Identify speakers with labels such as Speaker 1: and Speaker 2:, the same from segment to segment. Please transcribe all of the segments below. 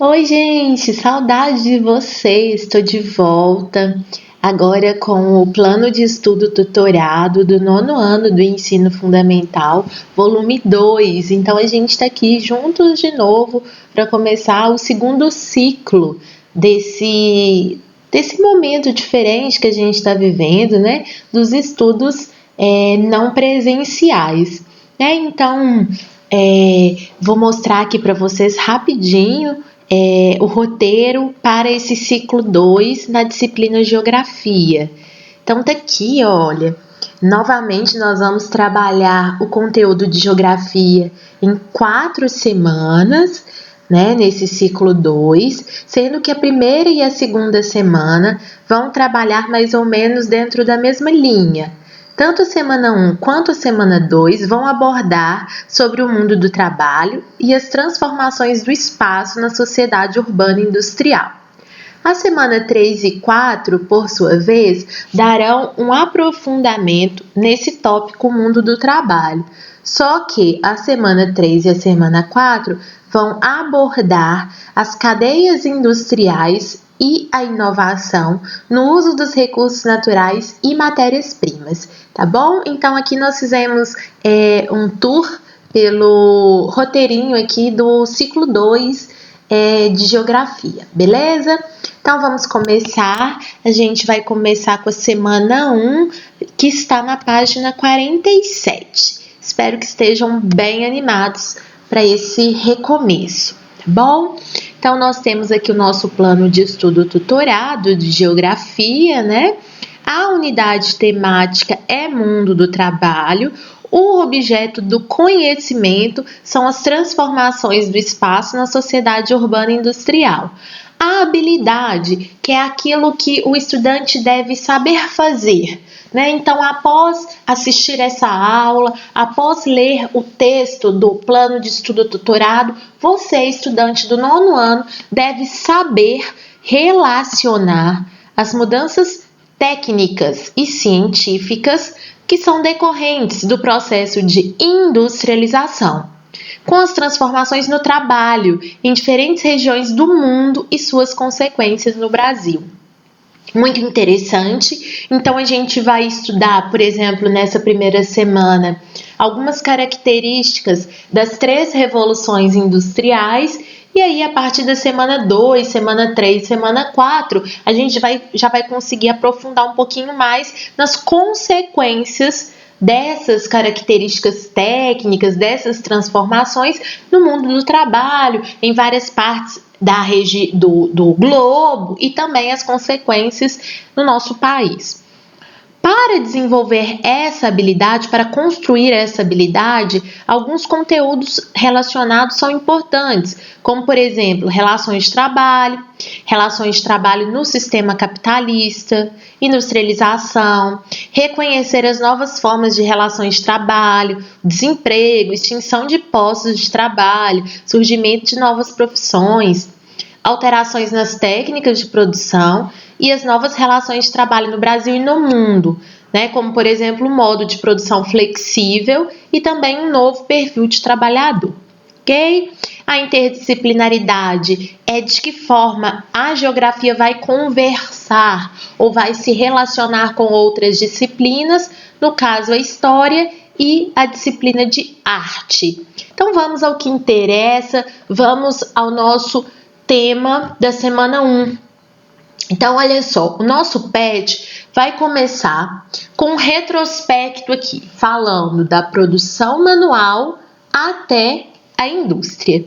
Speaker 1: Oi, gente, saudade de vocês. Estou de volta agora com o plano de estudo tutorado do nono ano do ensino fundamental, volume 2. Então, a gente está aqui juntos de novo para começar o segundo ciclo desse momento diferente que a gente está vivendo, né? Dos estudos não presenciais. Então, vou mostrar aqui para vocês rapidinho o roteiro para esse ciclo 2 na disciplina Geografia. Então tá aqui, olha, novamente nós vamos trabalhar o conteúdo de Geografia em 4 semanas, né, nesse ciclo 2, sendo que a primeira e a segunda semana vão trabalhar mais ou menos dentro da mesma linha. Tanto a semana 1 quanto a semana 2 vão abordar sobre o mundo do trabalho e as transformações do espaço na sociedade urbana e industrial. A semana 3 e 4, por sua vez, darão um aprofundamento nesse tópico mundo do trabalho. Só que a semana 3 e a semana 4 vão abordar as cadeias industriais e a inovação no uso dos recursos naturais e matérias-primas, tá bom? Então aqui nós fizemos um tour pelo roteirinho aqui do ciclo 2 de Geografia, beleza? Então vamos começar, a gente vai começar com a semana 1, que está na página 47. Espero que estejam bem animados para esse recomeço, tá bom? Então, nós temos aqui o nosso plano de estudo tutorado de Geografia, né? A unidade temática é Mundo do Trabalho. O objeto do conhecimento são as transformações do espaço na sociedade urbana e industrial. A habilidade, que é aquilo que o estudante deve saber fazer, né? Então, após assistir essa aula, após ler o texto do plano de estudo tutorado, você, estudante do nono ano, deve saber relacionar as mudanças técnicas e científicas que são decorrentes do processo de industrialização, com as transformações no trabalho em diferentes regiões do mundo e suas consequências no Brasil. Muito interessante. Então, a gente vai estudar, por exemplo, nessa primeira semana, algumas características das 3 revoluções industriais. E aí, a partir da semana 2, semana 3, semana 4, a gente já vai conseguir aprofundar um pouquinho mais nas consequências dessas características técnicas, dessas transformações no mundo do trabalho, em várias partes do globo e também as consequências no nosso país. Para desenvolver essa habilidade, para construir essa habilidade, alguns conteúdos relacionados são importantes, como, por exemplo, relações de trabalho no sistema capitalista, industrialização, reconhecer as novas formas de relações de trabalho, desemprego, extinção de postos de trabalho, surgimento de novas profissões, alterações nas técnicas de produção e as novas relações de trabalho no Brasil e no mundo, né? Como, por exemplo, o modo de produção flexível e também um novo perfil de trabalhador, ok? A interdisciplinaridade é de que forma a geografia vai conversar ou vai se relacionar com outras disciplinas, no caso a história e a disciplina de arte. Então vamos ao que interessa, vamos ao nosso tema da semana 1. Então, olha só, o nosso PET vai começar com um retrospecto aqui, falando da produção manual até a indústria.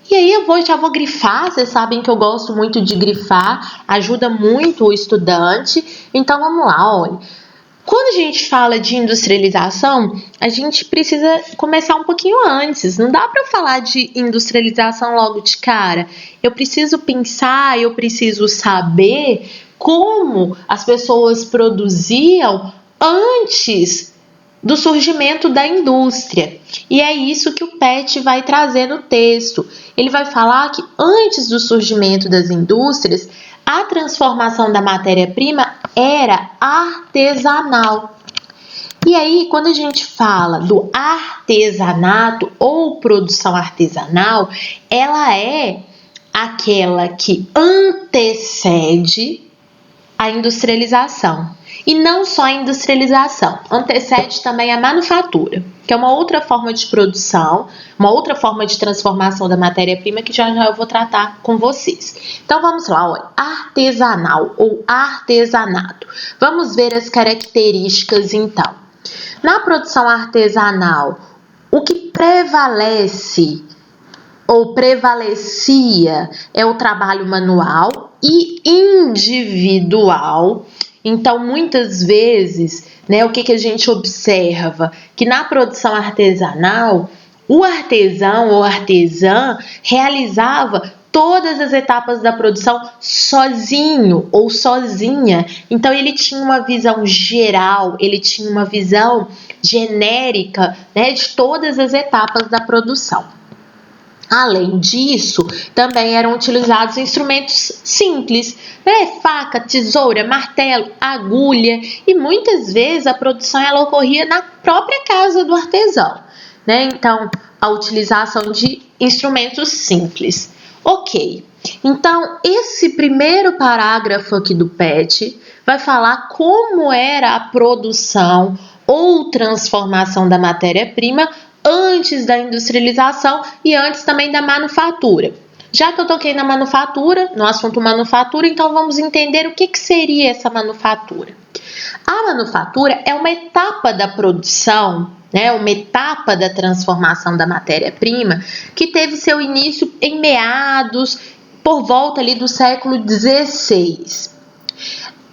Speaker 1: E aí já vou grifar, vocês sabem que eu gosto muito de grifar, ajuda muito o estudante. Então, vamos lá, olha. Quando a gente fala de industrialização, a gente precisa começar um pouquinho antes. Não dá para falar de industrialização logo de cara. Eu preciso pensar, eu preciso saber como as pessoas produziam antes do surgimento da indústria. E é isso que o PET vai trazer no texto. Ele vai falar que antes do surgimento das indústrias, a transformação da matéria-prima era artesanal. E aí, quando a gente fala do artesanato ou produção artesanal, ela é aquela que antecede a industrialização. E não só a industrialização, antecede também a manufatura, que é uma outra forma de produção, uma outra forma de transformação da matéria-prima que já eu vou tratar com vocês. Então vamos lá, olha, artesanal ou artesanato. Vamos ver as características então. Na produção artesanal, o que prevalece ou prevalecia é o trabalho manual e individual. Então, muitas vezes, né, o que a gente observa? Que na produção artesanal, o artesão ou artesã realizava todas as etapas da produção sozinho ou sozinha. Então, ele tinha uma visão geral, ele tinha uma visão genérica, né, de todas as etapas da produção. Além disso, também eram utilizados instrumentos simples, né? Faca, tesoura, martelo, agulha, e muitas vezes a produção ela ocorria na própria casa do artesão, né? Então, a utilização de instrumentos simples. Ok, então esse primeiro parágrafo aqui do PET vai falar como era a produção ou transformação da matéria-prima antes da industrialização e antes também da manufatura. Já que eu toquei na manufatura, no assunto manufatura, então vamos entender o que seria essa manufatura. A manufatura é uma etapa da produção, né, uma etapa da transformação da matéria-prima que teve seu início em meados, por volta ali do século XVI.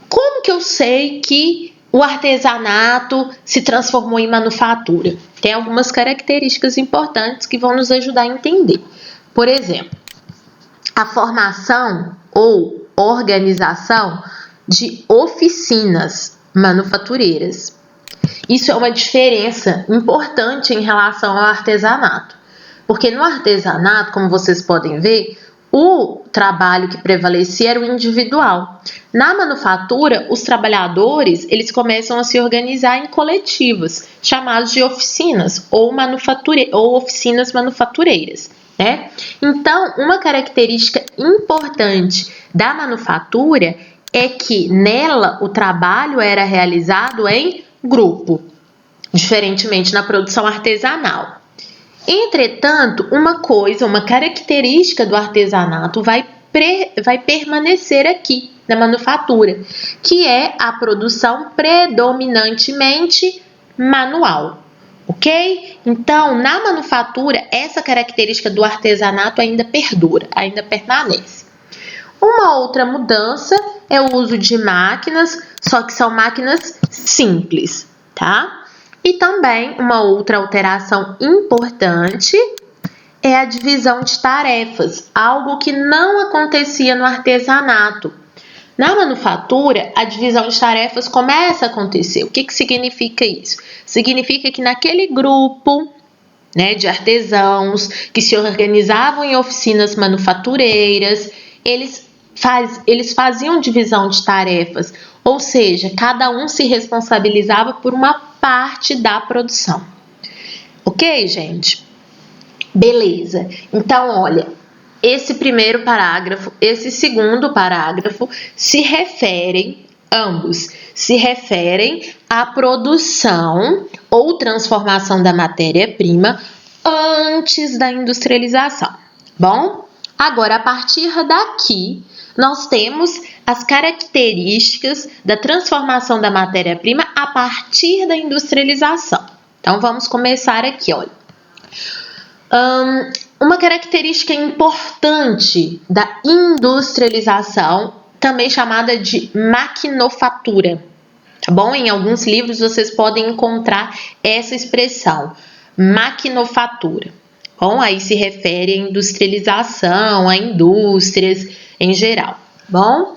Speaker 1: Como que eu sei que o artesanato se transformou em manufatura? Tem algumas características importantes que vão nos ajudar a entender. Por exemplo, a formação ou organização de oficinas manufatureiras. Isso é uma diferença importante em relação ao artesanato, porque no artesanato, como vocês podem ver, o trabalho que prevalecia era o individual. Na manufatura, os trabalhadores eles começam a se organizar em coletivos, chamados de oficinas ou oficinas manufatureiras, né? Então, uma característica importante da manufatura é que nela o trabalho era realizado em grupo, diferentemente na produção artesanal. Entretanto, uma característica do artesanato vai permanecer aqui na manufatura, que é a produção predominantemente manual, ok? Então, na manufatura, essa característica do artesanato ainda perdura, ainda permanece. Uma outra mudança é o uso de máquinas, só que são máquinas simples, tá? E também uma outra alteração importante é a divisão de tarefas, algo que não acontecia no artesanato. Na manufatura, a divisão de tarefas começa a acontecer. O que significa isso? Significa que naquele grupo, né, de artesãos que se organizavam em oficinas manufatureiras, eles faziam divisão de tarefas, ou seja, cada um se responsabilizava por uma parte da produção. Ok, gente? Beleza. Então, olha, esse primeiro parágrafo, esse segundo parágrafo ambos se referem à produção ou transformação da matéria-prima antes da industrialização. Bom, agora a partir daqui nós temos as características da transformação da matéria-prima a partir da industrialização. Então, vamos começar aqui, olha. Uma característica importante da industrialização, também chamada de maquinofatura, tá bom? Em alguns livros vocês podem encontrar essa expressão, maquinofatura. Bom, aí se refere à industrialização, a indústrias em geral, bom?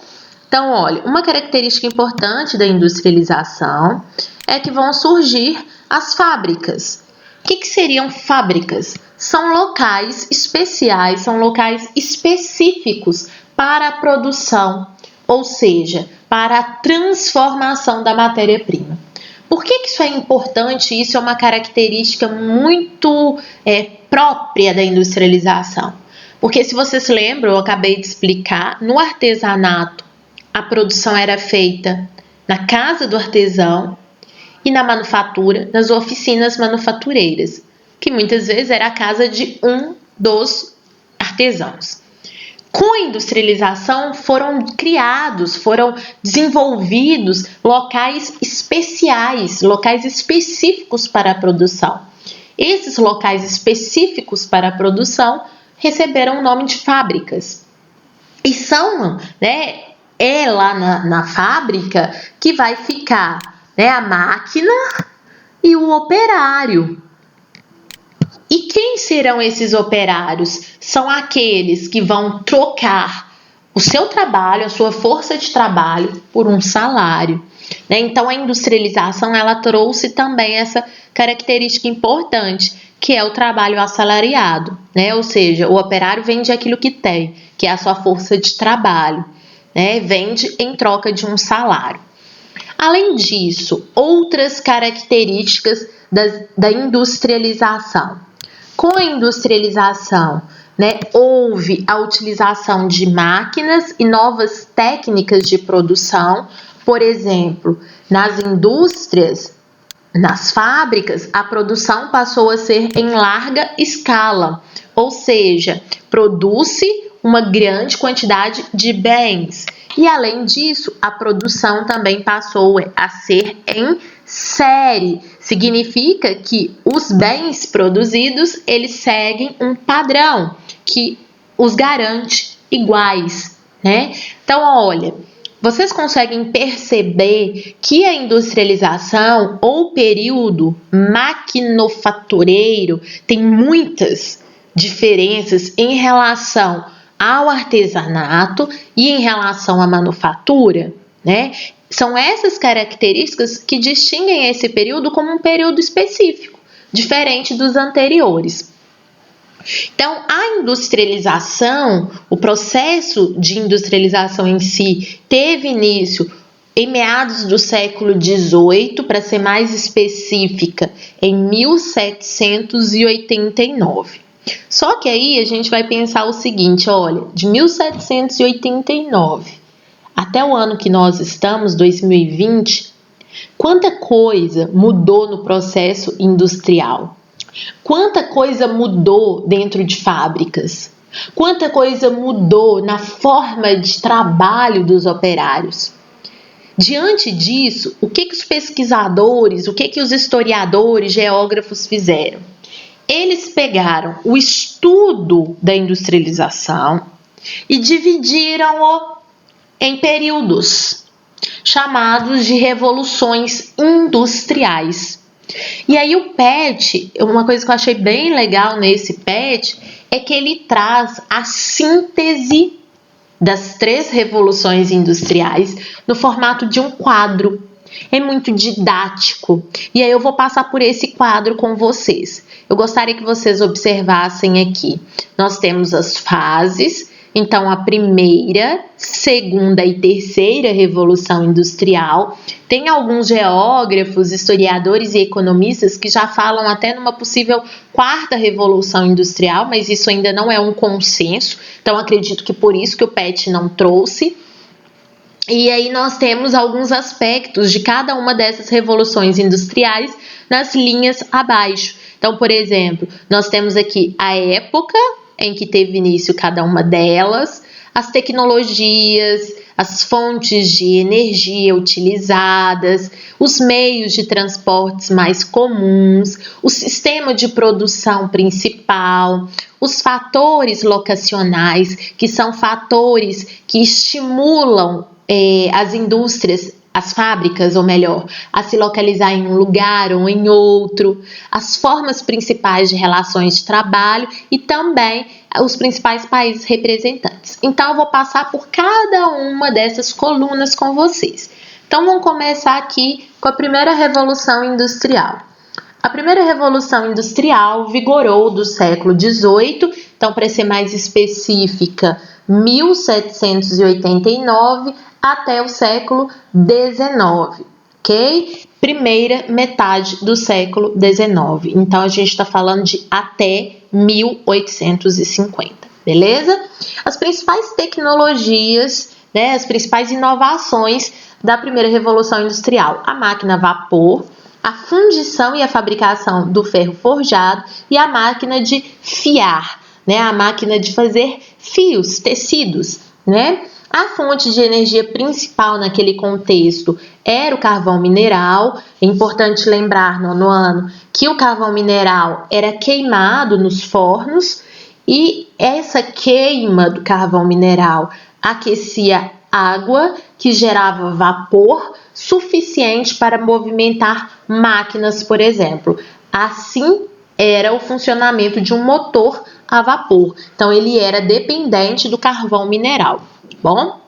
Speaker 1: Então, olha, uma característica importante da industrialização é que vão surgir as fábricas. O que seriam fábricas? São locais especiais, são locais específicos para a produção, ou seja, para a transformação da matéria-prima. Por que isso é importante? Isso é uma característica muito própria da industrialização. Porque se vocês se lembram, eu acabei de explicar, no artesanato a produção era feita na casa do artesão e na manufatura, nas oficinas manufatureiras, que muitas vezes era a casa de um dos artesãos. Com a industrialização foram criados, foram desenvolvidos locais especiais, locais específicos para a produção. Esses locais específicos para a produção receberam o nome de fábricas. E são, é lá na fábrica que vai ficar, a máquina e o operário. E quem serão esses operários? São aqueles que vão trocar o seu trabalho, a sua força de trabalho, por um salário. Então, a industrialização ela trouxe também essa característica importante, que é o trabalho assalariado. Ou seja, o operário vende aquilo que tem, que é a sua força de trabalho. Vende em troca de um salário. Além disso, outras características da industrialização. Com a industrialização, houve a utilização de máquinas e novas técnicas de produção. Por exemplo, nas indústrias, nas fábricas, a produção passou a ser em larga escala, ou seja, produz-se uma grande quantidade de bens. E além disso, a produção também passou a ser em série. Significa que os bens produzidos, eles seguem um padrão que os garante iguais, Então, olha, vocês conseguem perceber que a industrialização ou período maquinofatureiro tem muitas diferenças em relação ao artesanato e em relação à manufatura, São essas características que distinguem esse período como um período específico, diferente dos anteriores. Então, a industrialização, o processo de industrialização em si, teve início em meados do século XVIII, para ser mais específica, em 1789. Só que aí a gente vai pensar o seguinte, olha, de 1789 até o ano que nós estamos, 2020, quanta coisa mudou no processo industrial? Quanta coisa mudou dentro de fábricas? Quanta coisa mudou na forma de trabalho dos operários? Diante disso, o que os pesquisadores, o que os historiadores, geógrafos fizeram? Eles pegaram o estudo da industrialização e dividiram-o em períodos, chamados de revoluções industriais. E aí o PET, uma coisa que eu achei bem legal nesse PET, é que ele traz a síntese das 3 revoluções industriais no formato de um quadro. É muito didático. E aí eu vou passar por esse quadro com vocês. Eu gostaria que vocês observassem aqui. Nós temos as fases. Então, a primeira, segunda e terceira revolução industrial. Tem alguns geógrafos, historiadores e economistas que já falam até numa possível quarta revolução industrial, mas isso ainda não é um consenso. Então, acredito que por isso que o PET não trouxe. E aí nós temos alguns aspectos de cada uma dessas revoluções industriais nas linhas abaixo. Então, por exemplo, nós temos aqui a época em que teve início cada uma delas, as tecnologias, as fontes de energia utilizadas, os meios de transportes mais comuns, o sistema de produção principal, os fatores locacionais, que são fatores que estimulam as indústrias, as fábricas, ou melhor, a se localizar em um lugar ou em outro, as formas principais de relações de trabalho e também os principais países representantes. Então, eu vou passar por cada uma dessas colunas com vocês. Então, vamos começar aqui com a primeira revolução industrial. A primeira revolução industrial vigorou do século XVIII, então, para ser mais específica, 1789 até o século XIX, ok? Primeira metade do século XIX. Então, a gente está falando de até 1850. beleza? As principais tecnologias, né, as principais inovações da primeira revolução industrial: a máquina a vapor, a fundição e a fabricação do ferro forjado e a máquina de fiar, né, a máquina de fazer fios, tecidos, né? A fonte de energia principal naquele contexto era o carvão mineral. É importante lembrar, nono ano, que o carvão mineral era queimado nos fornos e essa queima do carvão mineral aquecia água, que gerava vapor suficiente para movimentar máquinas, por exemplo. Assim era o funcionamento de um motor a vapor. Então, ele era dependente do carvão mineral. Bom,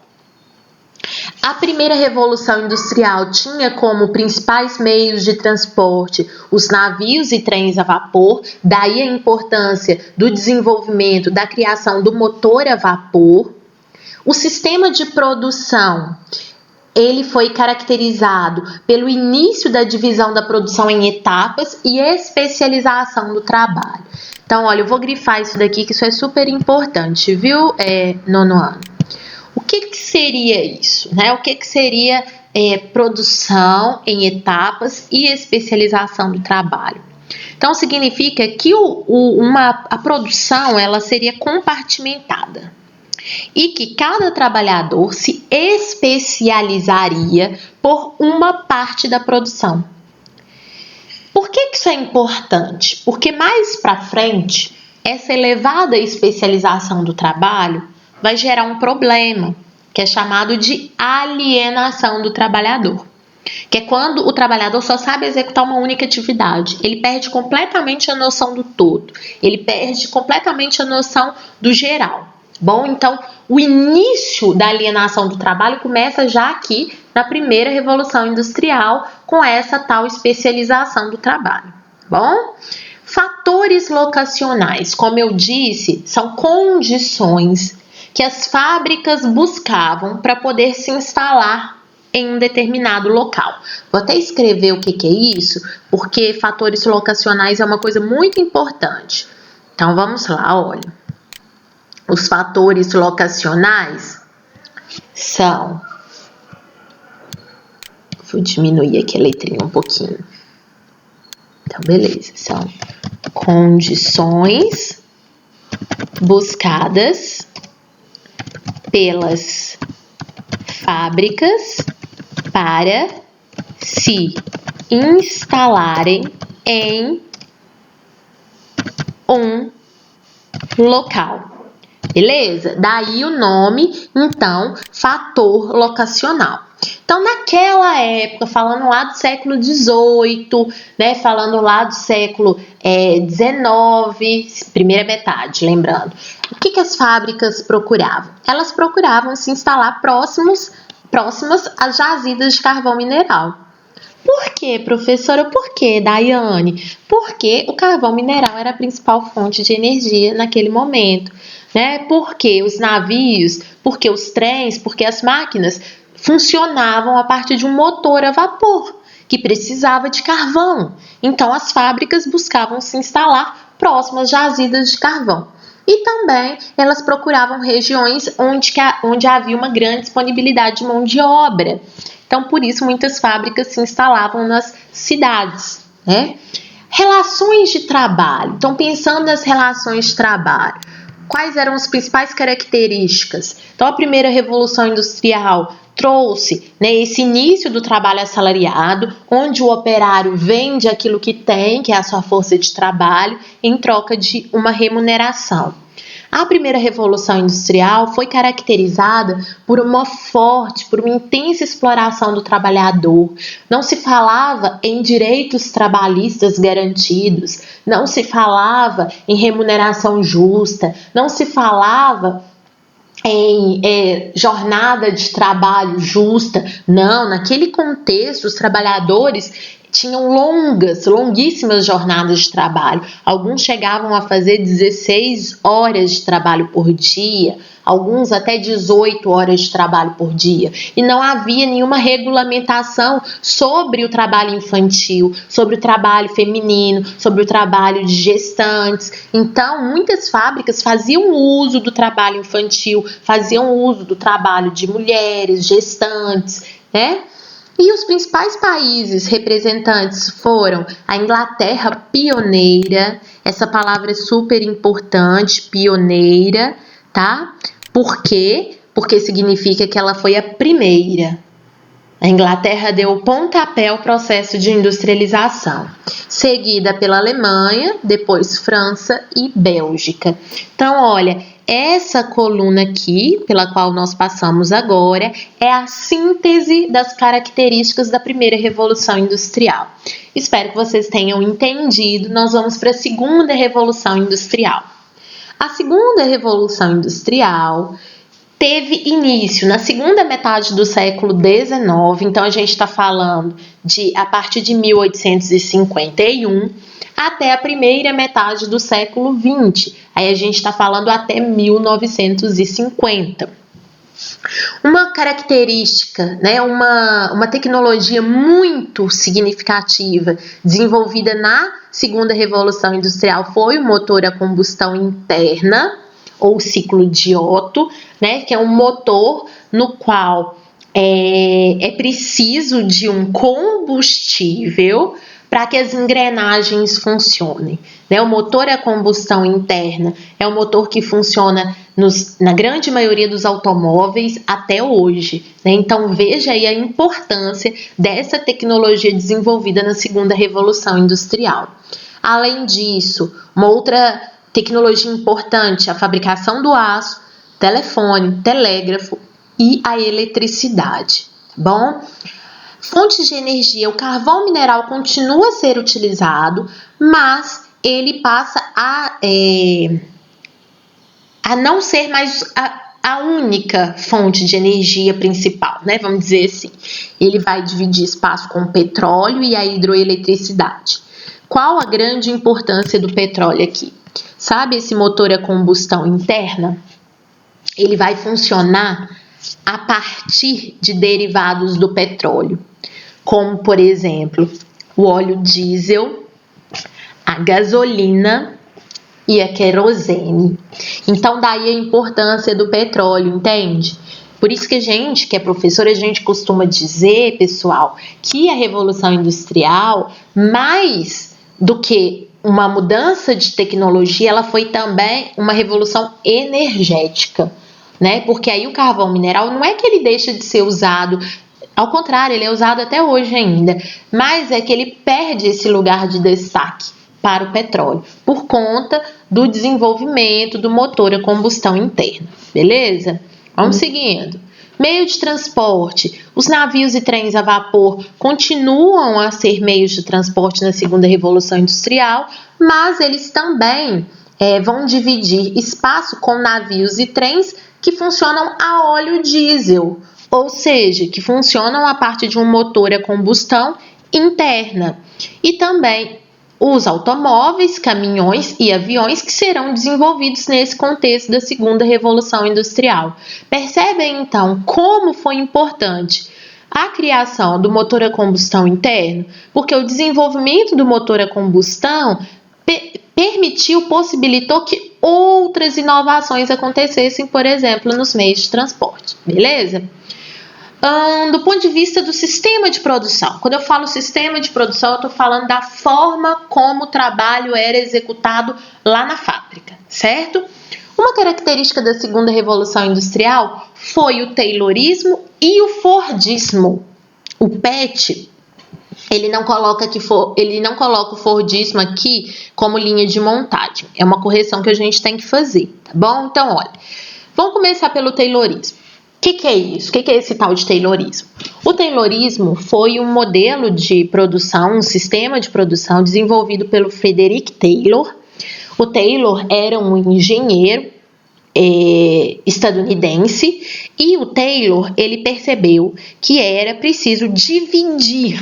Speaker 1: a primeira revolução industrial tinha como principais meios de transporte os navios e trens a vapor, daí a importância do desenvolvimento da criação do motor a vapor. O sistema de produção, ele foi caracterizado pelo início da divisão da produção em etapas e especialização do trabalho. Então, olha, eu vou grifar isso daqui, que isso é super importante, viu, nono ano? O que seria isso, né? O que seria produção em etapas e especialização do trabalho? Então, significa que a produção ela seria compartimentada e que cada trabalhador se especializaria por uma parte da produção. Por que isso é importante? Porque mais para frente, essa elevada especialização do trabalho vai gerar um problema, que é chamado de alienação do trabalhador, que é quando o trabalhador só sabe executar uma única atividade. Ele perde completamente a noção do todo, ele perde completamente a noção do geral. Bom, então, o início da alienação do trabalho começa já aqui na primeira revolução industrial, com essa tal especialização do trabalho. Bom, fatores locacionais, como eu disse, são condições que as fábricas buscavam para poder se instalar em um determinado local. Vou até escrever o que é isso, porque fatores locacionais é uma coisa muito importante. Então, vamos lá, olha. Os fatores locacionais são... Vou diminuir aqui a letrinha um pouquinho. Então, beleza. São condições buscadas pelas fábricas para se instalarem em um local. Beleza? Daí o nome, então, fator locacional. Então, naquela época, falando lá do século XVIII, né, falando lá do século XIX, primeira metade, lembrando, o que as fábricas procuravam? Elas procuravam se instalar próximas às jazidas de carvão mineral. Por quê, professora? Por quê, Daiane? Porque o carvão mineral era a principal fonte de energia naquele momento, né? Porque os navios, porque os trens, porque as máquinas funcionavam a partir de um motor a vapor, que precisava de carvão. Então, as fábricas buscavam se instalar próximas às jazidas de carvão. E também elas procuravam regiões onde havia uma grande disponibilidade de mão de obra. Então, por isso, muitas fábricas se instalavam nas cidades, né? Relações de trabalho. Então, pensando nas relações de trabalho, quais eram as principais características? Então, a primeira revolução industrial trouxe, né, esse início do trabalho assalariado, onde o operário vende aquilo que tem, que é a sua força de trabalho, em troca de uma remuneração. A primeira revolução industrial foi caracterizada por uma intensa exploração do trabalhador. Não se falava em direitos trabalhistas garantidos, não se falava em remuneração justa, não se falava em jornada de trabalho justa. Não, naquele contexto, os trabalhadores tinham longuíssimas jornadas de trabalho. Alguns chegavam a fazer 16 horas de trabalho por dia, alguns até 18 horas de trabalho por dia. E não havia nenhuma regulamentação sobre o trabalho infantil, sobre o trabalho feminino, sobre o trabalho de gestantes. Então, muitas fábricas faziam uso do trabalho infantil, faziam uso do trabalho de mulheres, gestantes, né? E os principais países representantes foram a Inglaterra, pioneira. Essa palavra é super importante, pioneira, tá? Por quê? Porque significa que ela foi a primeira. A Inglaterra deu o pontapé ao processo de industrialização, seguida pela Alemanha, depois França e Bélgica. Então, olha, essa coluna aqui, pela qual nós passamos agora, é a síntese das características da primeira Revolução Industrial. Espero que vocês tenham entendido. Nós vamos para a segunda Revolução Industrial. A segunda Revolução Industrial teve início na segunda metade do século XIX, então a gente está falando de a partir de 1851 até a primeira metade do século XX, aí a gente está falando até 1950. Uma característica, né, uma tecnologia muito significativa desenvolvida na segunda Revolução Industrial foi o motor a combustão interna, ou ciclo de Otto, né, que é um motor no qual é preciso de um combustível para que as engrenagens funcionem. Né? O motor a combustão interna é um motor que funciona na grande maioria dos automóveis até hoje. Né? Então veja aí a importância dessa tecnologia desenvolvida na segunda Revolução Industrial. Além disso, uma outra tecnologia importante, a fabricação do aço, telefone, telégrafo e a eletricidade. Bom, fontes de energia, o carvão mineral continua a ser utilizado, mas ele passa a não ser mais a única fonte de energia principal, né? Vamos dizer assim. Ele vai dividir espaço com o petróleo e a hidroeletricidade. Qual a grande importância do petróleo aqui? Sabe esse motor a combustão interna? Ele vai funcionar a partir de derivados do petróleo, como, por exemplo, o óleo diesel, a gasolina e a querosene. Então, daí a importância do petróleo, entende? Por isso que a gente, que é professora, a gente costuma dizer, pessoal, que a Revolução Industrial, mais do que uma mudança de tecnologia, ela foi também uma revolução energética, né? Porque aí o carvão mineral não é que ele deixa de ser usado, ao contrário, ele é usado até hoje ainda, mas é que ele perde esse lugar de destaque para o petróleo, por conta do desenvolvimento do motor a combustão interna, beleza? Vamos seguindo. Meio de transporte. Os navios e trens a vapor continuam a ser meios de transporte na segunda Revolução Industrial, mas eles também vão dividir espaço com navios e trens que funcionam a óleo diesel, ou seja, que funcionam a partir de um motor a combustão interna. E também os automóveis, caminhões e aviões que serão desenvolvidos nesse contexto da segunda Revolução Industrial. Percebem, então, como foi importante a criação do motor a combustão interno? Porque o desenvolvimento do motor a combustão possibilitou que outras inovações acontecessem, por exemplo, nos meios de transporte, beleza? Do ponto de vista do sistema de produção. Quando eu falo sistema de produção, eu estou falando da forma como o trabalho era executado lá na fábrica, certo? Uma característica da segunda Revolução Industrial foi o Taylorismo e o Fordismo. O PET, ele não coloca o Fordismo aqui como linha de montagem. É uma correção que a gente tem que fazer, tá bom? Então, olha, vamos começar pelo Taylorismo. O que é isso? O que é esse tal de Taylorismo? O Taylorismo foi um modelo de produção, um sistema de produção desenvolvido pelo Frederick Taylor. O Taylor era um engenheiro estadunidense e o Taylor ele percebeu que era preciso dividir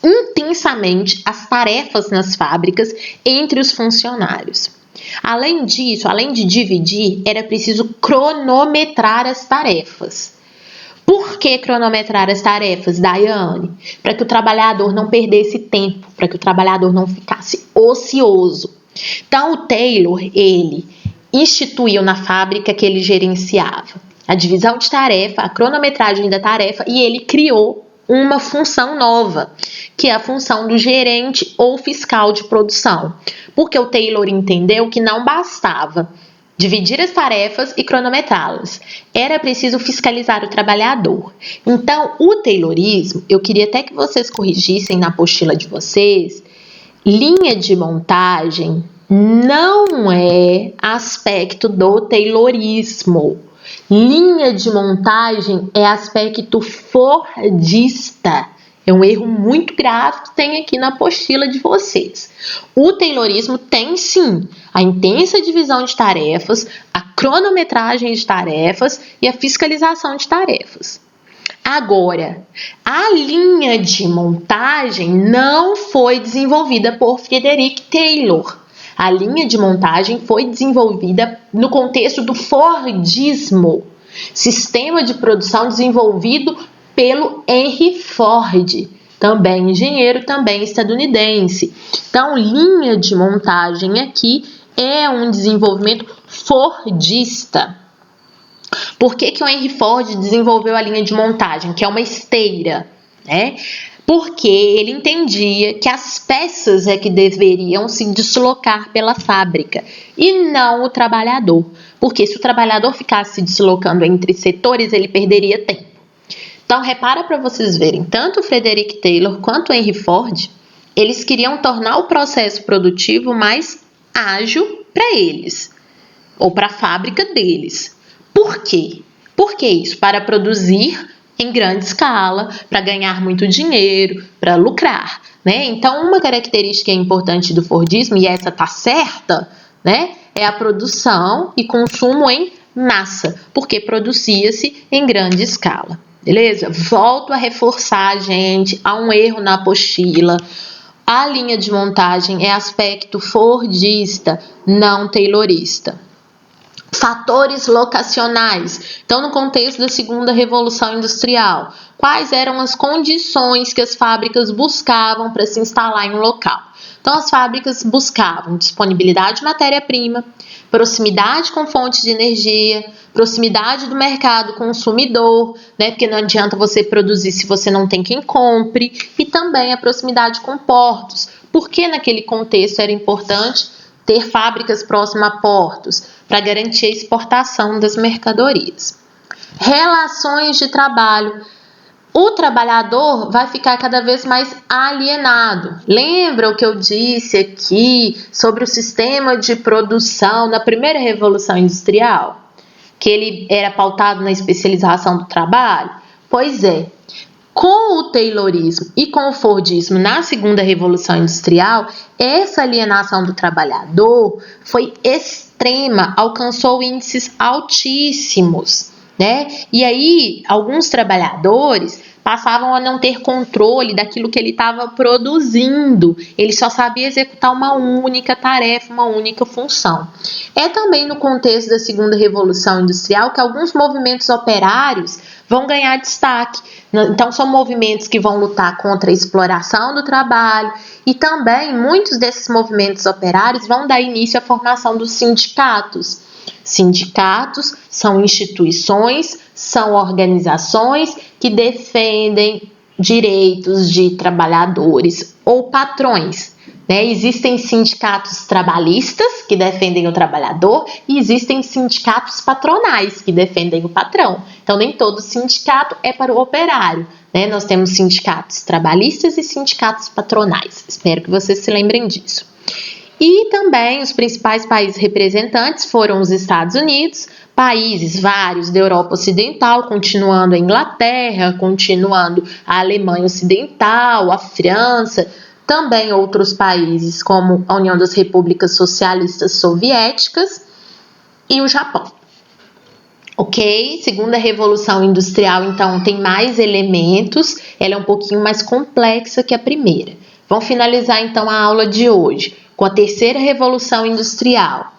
Speaker 1: intensamente as tarefas nas fábricas entre os funcionários. Além disso, além de dividir, era preciso cronometrar as tarefas. Por que cronometrar as tarefas, Daiane? Para que o trabalhador não perdesse tempo, para que o trabalhador não ficasse ocioso. Então, o Taylor, ele instituiu na fábrica que ele gerenciava a divisão de tarefa, a cronometragem da tarefa, e ele criou uma função nova, que é a função do gerente ou fiscal de produção. Porque o Taylor entendeu que não bastava dividir as tarefas e cronometrá-las. Era preciso fiscalizar o trabalhador. Então, o Taylorismo, eu queria até que vocês corrigissem na apostila de vocês, linha de montagem não é aspecto do Taylorismo. Linha de montagem é aspecto fordista. É um erro muito grave que tem aqui na apostila de vocês. O Taylorismo tem sim a intensa divisão de tarefas, a cronometragem de tarefas e a fiscalização de tarefas. Agora, a linha de montagem não foi desenvolvida por Frederick Taylor. A linha de montagem foi desenvolvida no contexto do Fordismo, sistema de produção desenvolvido pelo Henry Ford, também engenheiro, também estadunidense. Então, linha de montagem aqui é um desenvolvimento fordista. Por que o Henry Ford desenvolveu a linha de montagem, que é uma esteira, né? Porque ele entendia que as peças é que deveriam se deslocar pela fábrica e não o trabalhador. Porque se o trabalhador ficasse se deslocando entre setores, ele perderia tempo. Então, repara para vocês verem, tanto o Frederick Taylor quanto o Henry Ford, eles queriam tornar o processo produtivo mais ágil para eles, ou para a fábrica deles. Por quê? Por que isso? Para produzir em grande escala, para ganhar muito dinheiro, para lucrar, né? Então, uma característica importante do Fordismo, e essa tá certa, né, é a produção e consumo em massa, porque produzia-se em grande escala, beleza? Volto a reforçar, gente, há um erro na apostila. A linha de montagem é aspecto fordista, não taylorista. Fatores locacionais. Então, no contexto da segunda revolução industrial, quais eram as condições que as fábricas buscavam para se instalar em um local? Então, as fábricas buscavam disponibilidade de matéria-prima, proximidade com fontes de energia, proximidade do mercado consumidor, né? Porque não adianta você produzir se você não tem quem compre, e também a proximidade com portos. Por que naquele contexto era importante ter fábricas próximas a portos? Para garantir a exportação das mercadorias. Relações de trabalho. O trabalhador vai ficar cada vez mais alienado. Lembra o que eu disse aqui sobre o sistema de produção na primeira revolução industrial? Que ele era pautado na especialização do trabalho? Pois é. Com o Taylorismo e com o Fordismo na segunda revolução industrial, essa alienação do trabalhador foi extrema, alcançou índices altíssimos, né? E aí, alguns trabalhadores passavam a não ter controle daquilo que ele estava produzindo. Ele só sabia executar uma única tarefa, uma única função. É também no contexto da segunda revolução industrial que alguns movimentos operários vão ganhar destaque. Então, são movimentos que vão lutar contra a exploração do trabalho, e também muitos desses movimentos operários vão dar início à formação dos sindicatos. Sindicatos são instituições, são organizações que defendem direitos de trabalhadores ou patrões, né? Existem sindicatos trabalhistas que defendem o trabalhador e existem sindicatos patronais que defendem o patrão. Então, nem todo sindicato é para o operário, né? Nós temos sindicatos trabalhistas e sindicatos patronais. Espero que vocês se lembrem disso. E também os principais países representantes foram os Estados Unidos, países vários da Europa Ocidental, continuando a Inglaterra, continuando a Alemanha Ocidental, a França, também outros países como a União das Repúblicas Socialistas Soviéticas e o Japão. Ok? Segunda revolução industrial, então, tem mais elementos, ela é um pouquinho mais complexa que a primeira. Vamos finalizar, então, a aula de hoje com a terceira revolução industrial.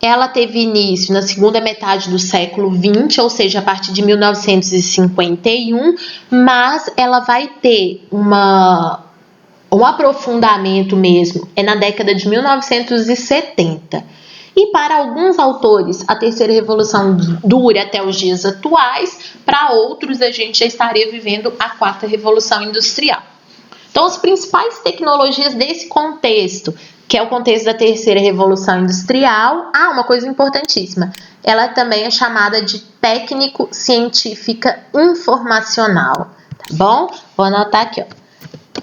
Speaker 1: Ela teve início na segunda metade do século XX, ou seja, a partir de 1951, mas ela vai ter um aprofundamento mesmo, é na década de 1970. E para alguns autores, a terceira revolução dura até os dias atuais, para outros, a gente já estaria vivendo a quarta revolução industrial. Então, as principais tecnologias desse contexto, que é o contexto da terceira revolução industrial, uma coisa importantíssima, ela também é chamada de técnico-científica informacional, tá bom? Vou anotar aqui, ó.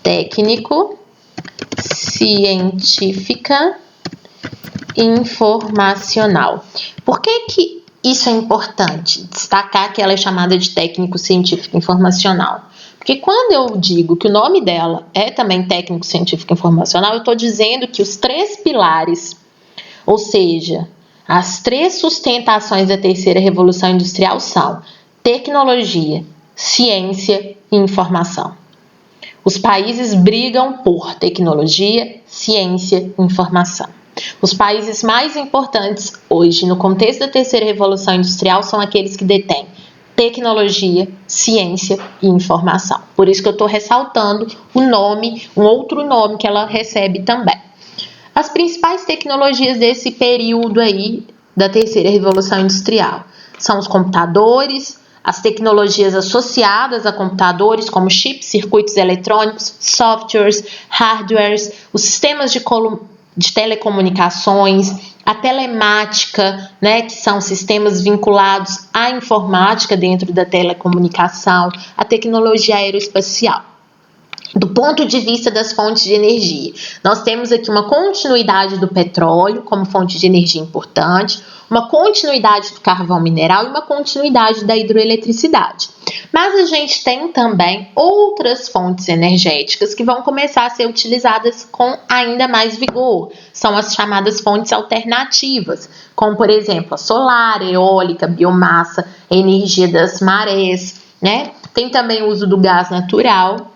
Speaker 1: Técnico-científica informacional. Por que isso é importante? Destacar que ela é chamada de técnico-científica informacional. Porque quando eu digo que o nome dela é também técnico-científico informacional, eu estou dizendo que os três pilares, ou seja, as três sustentações da terceira revolução industrial são tecnologia, ciência e informação. Os países brigam por tecnologia, ciência e informação. Os países mais importantes hoje, no contexto da terceira revolução industrial, são aqueles que detêm tecnologia, ciência e informação. Por isso que eu estou ressaltando o nome, um outro nome que ela recebe também. As principais tecnologias desse período aí da terceira revolução industrial são os computadores, as tecnologias associadas a computadores, como chips, circuitos eletrônicos, softwares, hardwares, os sistemas de telecomunicações, a telemática, né, que são sistemas vinculados à informática dentro da telecomunicação, a tecnologia aeroespacial. Do ponto de vista das fontes de energia, nós temos aqui uma continuidade do petróleo como fonte de energia importante, uma continuidade do carvão mineral e uma continuidade da hidroeletricidade. Mas a gente tem também outras fontes energéticas que vão começar a ser utilizadas com ainda mais vigor. São as chamadas fontes alternativas, como por exemplo a solar, a eólica, a biomassa, a energia das marés, né? Tem também o uso do gás natural,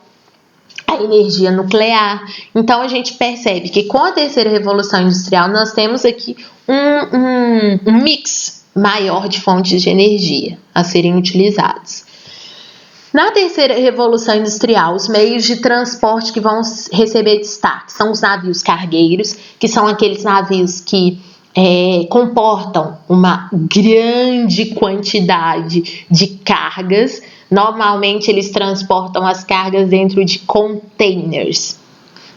Speaker 1: a energia nuclear. Então a gente percebe que com a terceira revolução industrial nós temos aqui um mix maior de fontes de energia a serem utilizados. Na terceira revolução industrial, os meios de transporte que vão receber destaque são os navios cargueiros, que são aqueles navios que comportam uma grande quantidade de cargas. Normalmente eles transportam as cargas dentro de containers.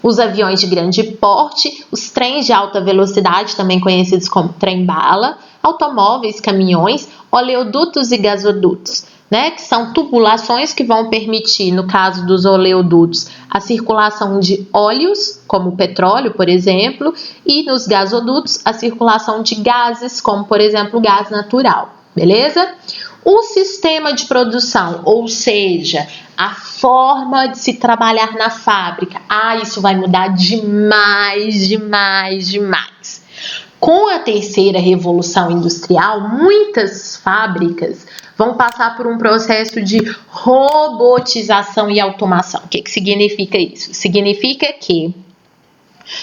Speaker 1: Os aviões de grande porte, os trens de alta velocidade, também conhecidos como trem-bala, automóveis, caminhões, oleodutos e gasodutos, né, que são tubulações que vão permitir, no caso dos oleodutos, a circulação de óleos, como o petróleo, por exemplo, e nos gasodutos, a circulação de gases, como, por exemplo, o gás natural, beleza? O sistema de produção, ou seja, a forma de se trabalhar na fábrica, isso vai mudar demais. Com a terceira revolução industrial, muitas fábricas vão passar por um processo de robotização e automação. O que significa isso? Significa que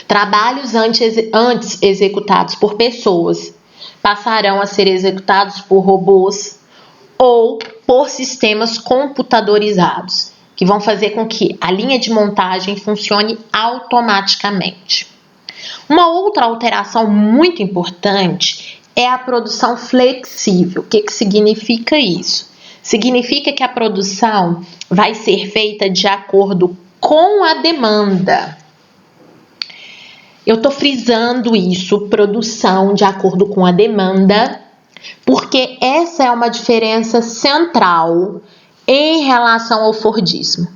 Speaker 1: trabalhos antes executados por pessoas passarão a ser executados por robôs ou por sistemas computadorizados, que vão fazer com que a linha de montagem funcione automaticamente. Uma outra alteração muito importante é a produção flexível. O que significa isso? Significa que a produção vai ser feita de acordo com a demanda. Eu estou frisando isso, produção de acordo com a demanda, porque essa é uma diferença central em relação ao Fordismo.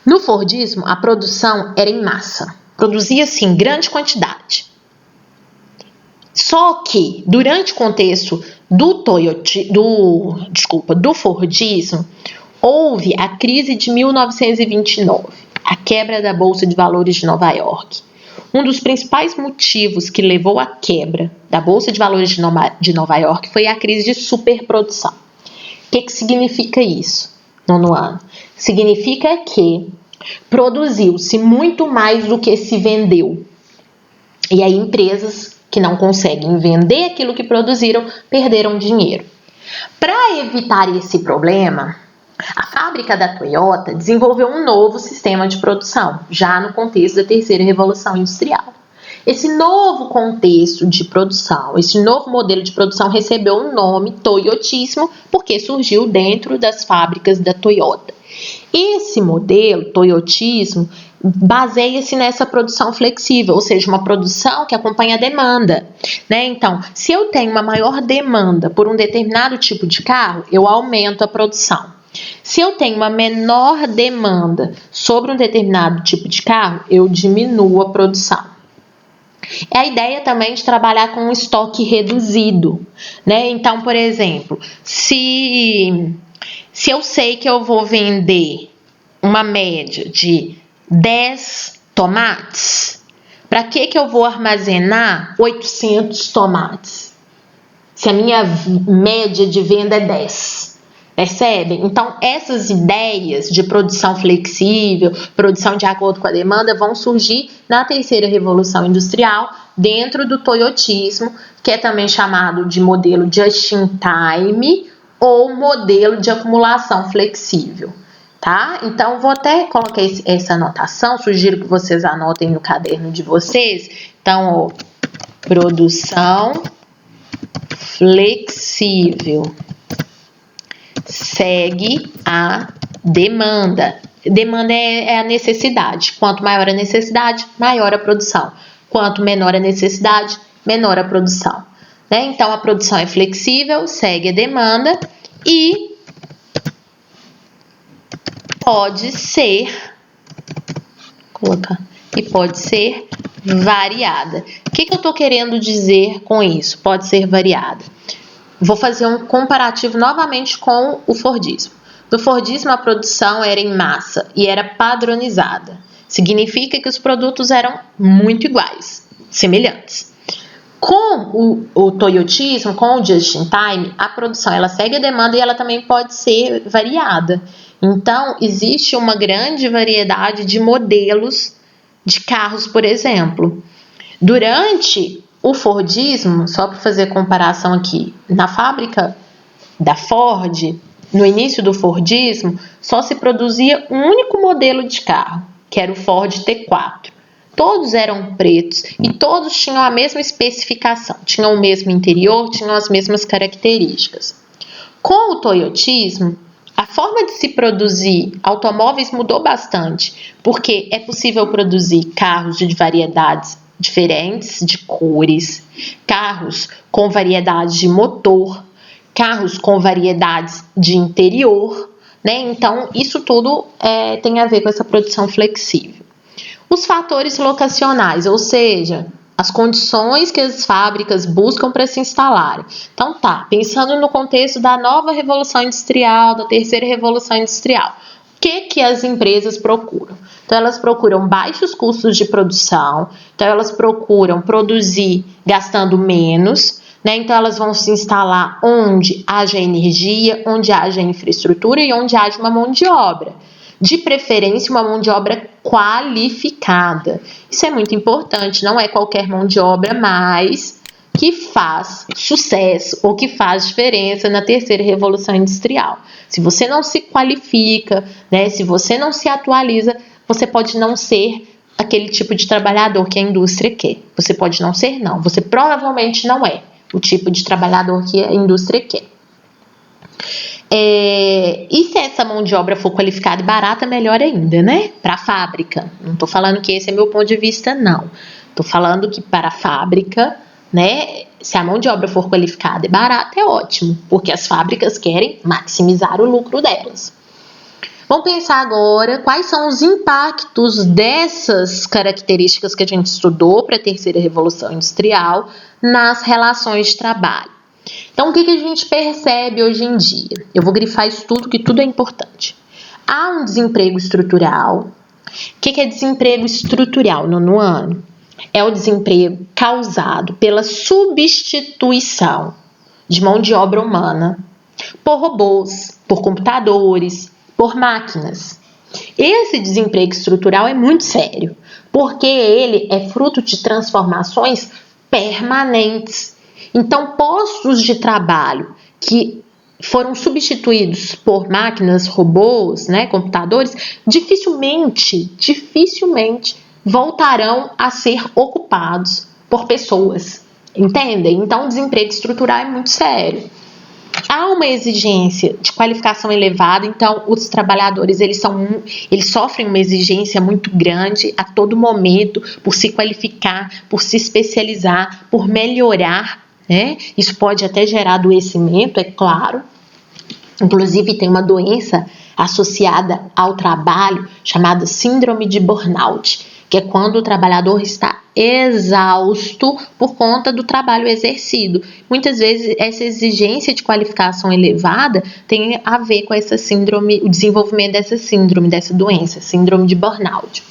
Speaker 1: No Fordismo, a produção era em massa, produzia-se em grande quantidade. Só que, durante o contexto do Fordismo, houve a crise de 1929, a quebra da Bolsa de Valores de Nova York. Um dos principais motivos que levou à quebra da Bolsa de Valores de Nova York foi a crise de superprodução. O que significa isso, nono ano? Significa que produziu-se muito mais do que se vendeu. E aí empresas que não conseguem vender aquilo que produziram perderam dinheiro. Para evitar esse problema, a fábrica da Toyota desenvolveu um novo sistema de produção, já no contexto da terceira revolução industrial. Esse novo contexto de produção, esse novo modelo de produção recebeu o nome toyotismo porque surgiu dentro das fábricas da Toyota. Esse modelo, toyotismo, baseia-se nessa produção flexível, ou seja, uma produção que acompanha a demanda, né? Então, se eu tenho uma maior demanda por um determinado tipo de carro, eu aumento a produção. Se eu tenho uma menor demanda sobre um determinado tipo de carro, eu diminuo a produção. É a ideia também de trabalhar com um estoque reduzido, né? Então, por exemplo, se eu sei que eu vou vender uma média de 10 tomates, para que eu vou armazenar 800 tomates? Se a minha média de venda é 10. Percebem? Então, essas ideias de produção flexível, produção de acordo com a demanda, vão surgir na terceira revolução industrial, dentro do toyotismo, que é também chamado de modelo just-in-time ou modelo de acumulação flexível. Tá? Então, vou até colocar essa anotação, sugiro que vocês anotem no caderno de vocês. Então, ó, produção flexível segue a demanda. Demanda é a necessidade. Quanto maior a necessidade, maior a produção. Quanto menor a necessidade, menor a produção. Né? Então, a produção é flexível, segue a demanda e pode ser variada. O que eu estou querendo dizer com isso? Pode ser variada. Vou fazer um comparativo novamente com o Fordismo. No Fordismo, a produção era em massa e era padronizada. Significa que os produtos eram muito iguais, semelhantes. Com o toyotismo, com o just-in-time, a produção ela segue a demanda e ela também pode ser variada. Então, existe uma grande variedade de modelos de carros, por exemplo. Durante o Fordismo, só para fazer comparação aqui, na fábrica da Ford, no início do Fordismo, só se produzia um único modelo de carro, que era o Ford T4. Todos eram pretos e todos tinham a mesma especificação, tinham o mesmo interior, tinham as mesmas características. Com o toyotismo, a forma de se produzir automóveis mudou bastante, porque é possível produzir carros de variedades diferentes de cores, carros com variedades de motor, carros com variedades de interior, né? Então, isso tudo tem a ver com essa produção flexível. Os fatores locacionais, ou seja, as condições que as fábricas buscam para se instalarem. Então, pensando no contexto da nova revolução industrial, da terceira revolução industrial, o que as empresas procuram? Então, elas procuram baixos custos de produção, então elas procuram produzir gastando menos, né? Então, elas vão se instalar onde haja energia, onde haja infraestrutura e onde haja uma mão de obra. De preferência, uma mão de obra qualificada. Isso é muito importante, não é qualquer mão de obra mais que faz sucesso ou que faz diferença na terceira revolução industrial. Se você não se qualifica, né, se você não se atualiza, você pode não ser aquele tipo de trabalhador que a indústria quer. Você pode não ser, não. Você provavelmente não é o tipo de trabalhador que a indústria quer. E se essa mão de obra for qualificada e barata, melhor ainda, né? Para a fábrica. Não estou falando que esse é meu ponto de vista, não. Estou falando que para a fábrica, né? Se a mão de obra for qualificada e barata, é ótimo, porque as fábricas querem maximizar o lucro delas. Vamos pensar agora quais são os impactos dessas características que a gente estudou para a terceira revolução industrial nas relações de trabalho. Então, o que a gente percebe hoje em dia? Eu vou grifar isso tudo, que tudo é importante. Há um desemprego estrutural. O que é desemprego estrutural no ano? é o desemprego causado pela substituição de mão de obra humana por robôs, por computadores, por máquinas. Esse desemprego estrutural é muito sério, porque ele é fruto de transformações permanentes. Então, postos de trabalho que foram substituídos por máquinas, robôs, computadores, dificilmente voltarão a ser ocupados por pessoas, entendem? Então, o desemprego estrutural é muito sério. Há uma exigência de qualificação elevada, então os trabalhadores eles sofrem uma exigência muito grande a todo momento por se qualificar, por se especializar, por melhorar, Isso pode até gerar adoecimento, é claro. Inclusive tem uma doença associada ao trabalho chamada síndrome de burnout, que é quando o trabalhador está exausto por conta do trabalho exercido. Muitas vezes essa exigência de qualificação elevada tem a ver com essa síndrome, o desenvolvimento dessa síndrome, dessa doença, síndrome de burnout.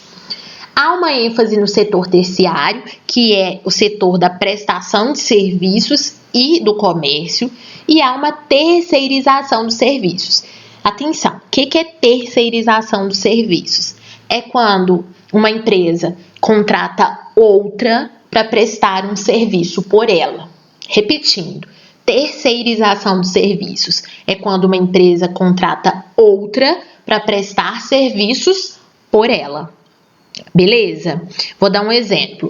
Speaker 1: Há uma ênfase no setor terciário, que é o setor da prestação de serviços e do comércio, e há uma terceirização dos serviços. Atenção, o que é terceirização dos serviços? É quando uma empresa contrata outra para prestar um serviço por ela. Repetindo, terceirização dos serviços é quando uma empresa contrata outra para prestar serviços por ela. Beleza? Vou dar um exemplo.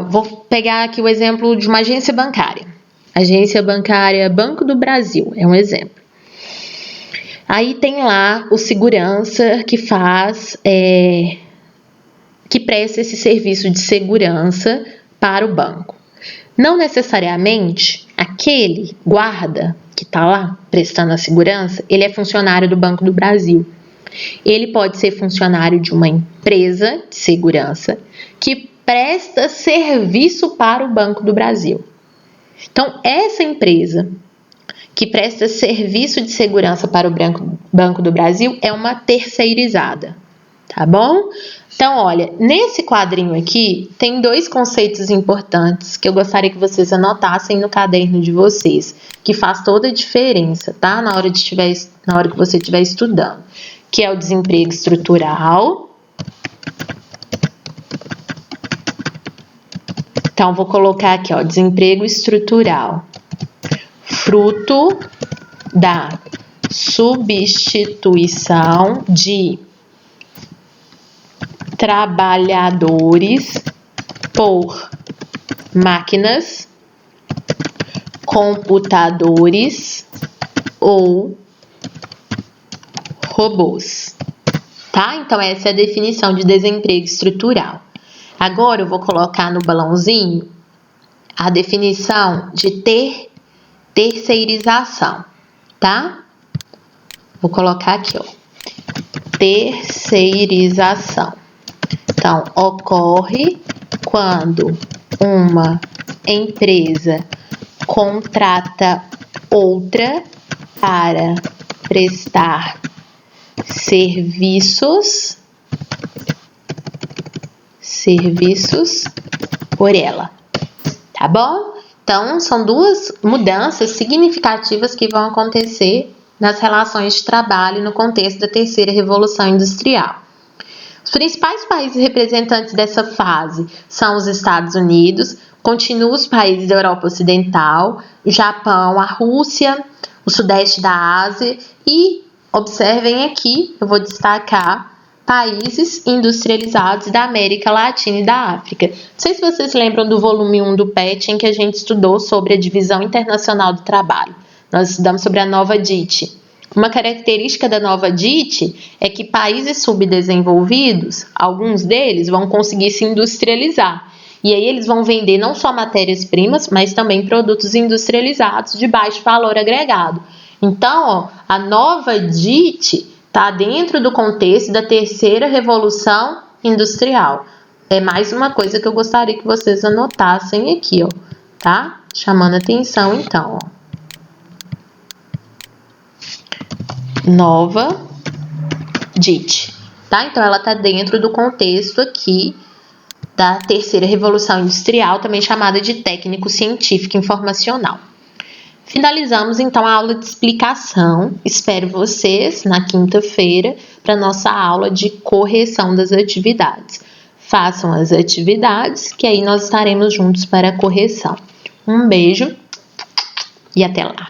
Speaker 1: Vou pegar aqui o exemplo de uma agência bancária. Agência bancária Banco do Brasil é um exemplo. Aí tem lá o segurança que presta esse serviço de segurança para o banco. Não necessariamente aquele guarda que está lá prestando a segurança, ele é funcionário do Banco do Brasil. Ele pode ser funcionário de uma empresa de segurança que presta serviço para o Banco do Brasil. Então, essa empresa que presta serviço de segurança para o Banco do Brasil é uma terceirizada, tá bom? Então, olha, nesse quadrinho aqui tem dois conceitos importantes que eu gostaria que vocês anotassem no caderno de vocês, que faz toda a diferença, tá? Na hora que você estiver estudando, que é o desemprego estrutural. Então, vou colocar aqui, desemprego estrutural, fruto da substituição de trabalhadores por máquinas, computadores ou robôs, tá? Então, essa é a definição de desemprego estrutural. Agora, eu vou colocar no balãozinho a definição de terceirização, tá? Vou colocar aqui, terceirização. Então, ocorre quando uma empresa contrata outra para prestar serviços por ela, tá bom? Então, são duas mudanças significativas que vão acontecer nas relações de trabalho no contexto da terceira revolução industrial. Os principais países representantes dessa fase são os Estados Unidos, continuam os países da Europa Ocidental, o Japão, a Rússia, o Sudeste da Ásia e, observem aqui, eu vou destacar países industrializados da América Latina e da África. Não sei se vocês lembram do volume 1 do PET, em que a gente estudou sobre a divisão internacional do trabalho. Nós estudamos sobre a nova DIT. Uma característica da nova DIT é que países subdesenvolvidos, alguns deles vão conseguir se industrializar. E aí eles vão vender não só matérias-primas, mas também produtos industrializados de baixo valor agregado. Então, a nova DIT está dentro do contexto da terceira revolução industrial. É mais uma coisa que eu gostaria que vocês anotassem aqui, tá? Chamando atenção, então, Nova DIT, tá? Então, ela está dentro do contexto aqui da terceira revolução industrial, também chamada de técnico científico informacional. Finalizamos então a aula de explicação. Espero vocês na quinta-feira para nossa aula de correção das atividades. Façam as atividades que aí nós estaremos juntos para a correção. Um beijo e até lá!